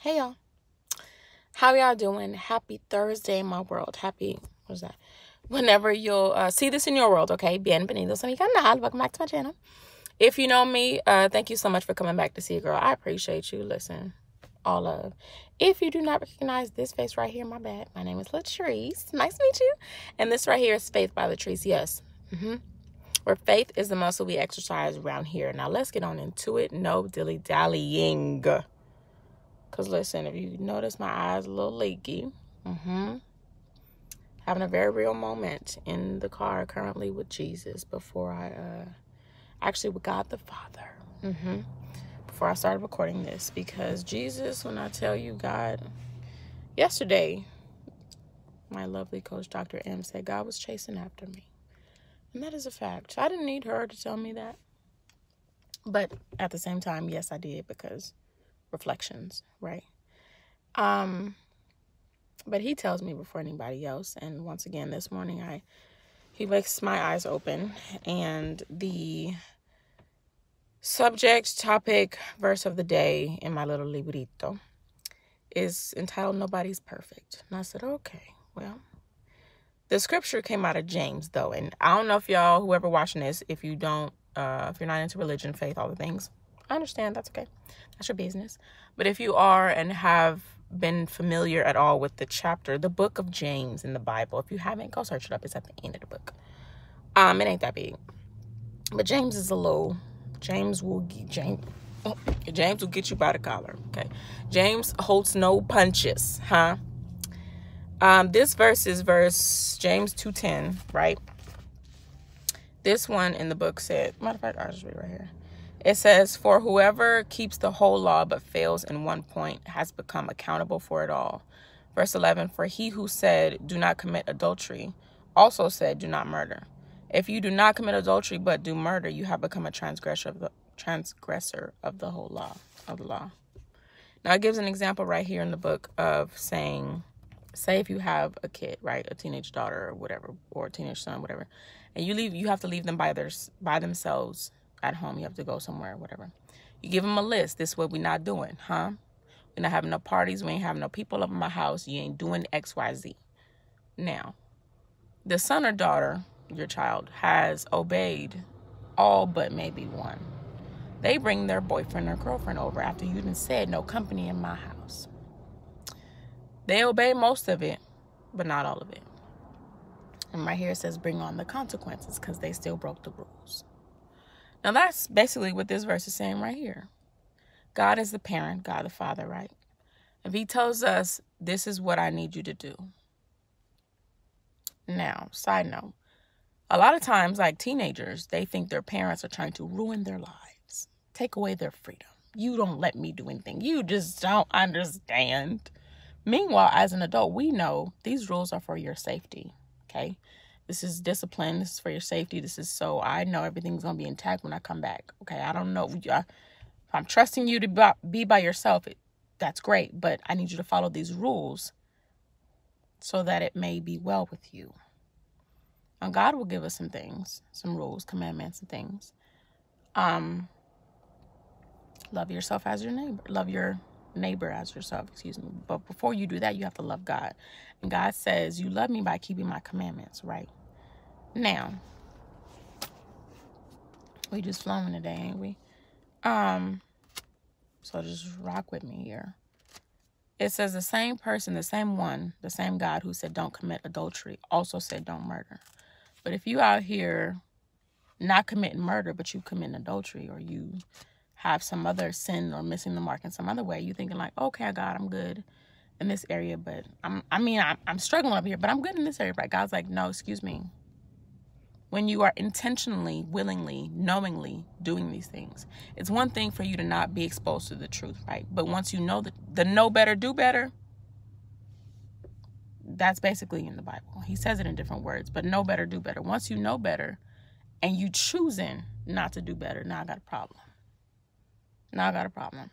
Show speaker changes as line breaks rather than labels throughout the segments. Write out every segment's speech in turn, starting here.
Hey y'all, how y'all doing? Happy Thursday, my world. Happy, what's that? Whenever you'll see this in your world, okay? Bienvenidos a mi canal. Welcome back to my channel. If you know me, thank you so much for coming back to see, girl. I appreciate you. Listen, all love. If you do not recognize this face right here, my bad. My name is Latrice. Nice to meet you. And this right here is Faith by Latrice. Yes. Where faith is the muscle we exercise around here. Now let's get on into it. No dilly-dallying. Because listen, if you notice my eyes a little leaky, having a very real moment in the car currently with Jesus before actually with God the Father, before I started recording this. Because Jesus, when I tell you God, yesterday, my lovely coach, Dr. M, said God was chasing after me. And that is a fact. I didn't need her to tell me that. But at the same time, yes, I did, because reflections, right? But he tells me before anybody else. And once again, this morning, he makes my eyes open. And the subject, topic, verse of the day in my little librito is entitled Nobody's Perfect. And I said, okay, well, the scripture came out of James, though. And I don't know if y'all, whoever watching this, if you're not into religion, faith, all the things, I understand. That's okay. That's your business. But if you are and have been familiar at all with the chapter, the book of James in the Bible, if you haven't, go search it up. It's at the end of the book. It ain't that big. But James is James will get you by the collar. Okay. James holds no punches, huh? This verse is James 2:10, right? This one in the book said, matter of fact, I'll just read right here. It says, for whoever keeps the whole law but fails in one point has become accountable for it all. Verse 11, for he who said, do not commit adultery, also said, do not murder. If you do not commit adultery but do murder, you have become a transgressor of the whole law, of the law. Now, it gives an example right here in the book of saying, say if you have a kid, right, a teenage daughter or whatever, or a teenage son, whatever, and you have to leave them by themselves at home. You have to go somewhere, whatever. You give them a list. This is what we're not doing, huh? We're not having no parties. We ain't having no people up in my house. You ain't doing X, Y, Z. Now, the son or daughter, your child, has obeyed all but maybe one. They bring their boyfriend or girlfriend over after you done said no company in my house. They obey most of it, but not all of it. And right here it says bring on the consequences because they still broke the rules. Now that's basically what this verse is saying right here. God is the parent, God the Father, right? If he tells us, this is what I need you to do. Now, side note, a lot of times, like teenagers, they think their parents are trying to ruin their lives, take away their freedom. You don't let me do anything. You just don't understand. Meanwhile, as an adult, we know these rules are for your safety, okay? This is discipline. This is for your safety. This is so I know everything's going to be intact when I come back, okay? I don't know. If I'm trusting you to be by yourself, that's great, but I need you to follow these rules so that it may be well with you. And God will give us some things, some rules, commandments, and things. Love yourself as your neighbor. Love your neighbor as yourself, excuse me. But before you do that, you have to love God. And God says, you love me by keeping my commandments, right? Now, we just flowing today, ain't we? So just rock with me here. It says the same person, the same one, the same God who said don't commit adultery also said don't murder. But if you out here not committing murder, but you committing adultery, or you have some other sin or missing the mark in some other way, you thinking like, okay, God, I'm good in this area, but I'm struggling up here, but I'm good in this area. But God's like, no, excuse me. When you are intentionally, willingly, knowingly doing these things, it's one thing for you to not be exposed to the truth, right? But once you know the know better, do better, that's basically in the Bible. He says it in different words, but know better, do better. Once you know better and you choosing not to do better, now I got a problem.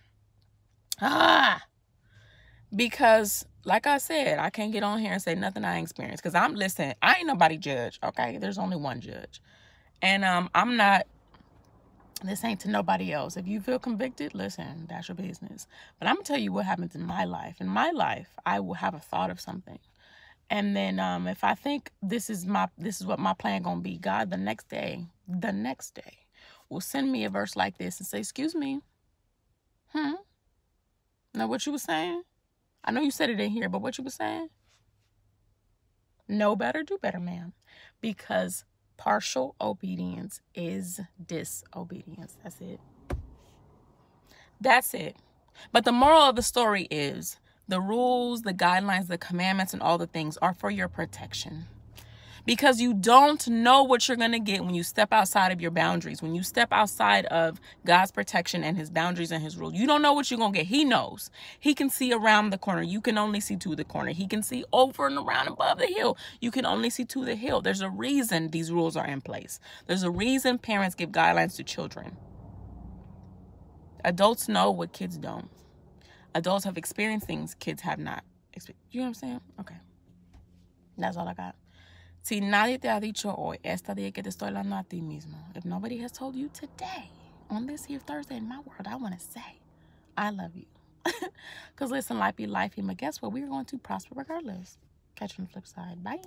Because like I said, I can't get on here and say nothing I ain't experienced. Because I ain't nobody judge, okay? There's only one judge. And I'm not This ain't to nobody else. If you feel convicted, listen, that's your business. But I'm going to tell you what happens in my life. In my life, I will have a thought of something. And then if I think this is what my plan going to be, God, the next day will send me a verse like this and say, excuse me. Now, what you was saying? I know you said it in here, but what you was saying? Know better, do better, ma'am. Because partial obedience is disobedience. That's it. That's it. But the moral of the story is the rules, the guidelines, the commandments, and all the things are for your protection. Because you don't know what you're going to get when you step outside of your boundaries. When you step outside of God's protection and his boundaries and his rules. You don't know what you're going to get. He knows. He can see around the corner. You can only see to the corner. He can see over and around above the hill. You can only see to the hill. There's a reason these rules are in place. There's a reason parents give guidelines to children. Adults know what kids don't. Adults have experienced things kids have not. You know what I'm saying? Okay. That's all I got. Si nadie te ha dicho hoy, esta día que te estoy hablando a ti mismo. If nobody has told you today, on this here Thursday in my world, I want to say, I love you. Because listen, life be life, but guess what? We're going to prosper regardless. Catch you on the flip side. Bye.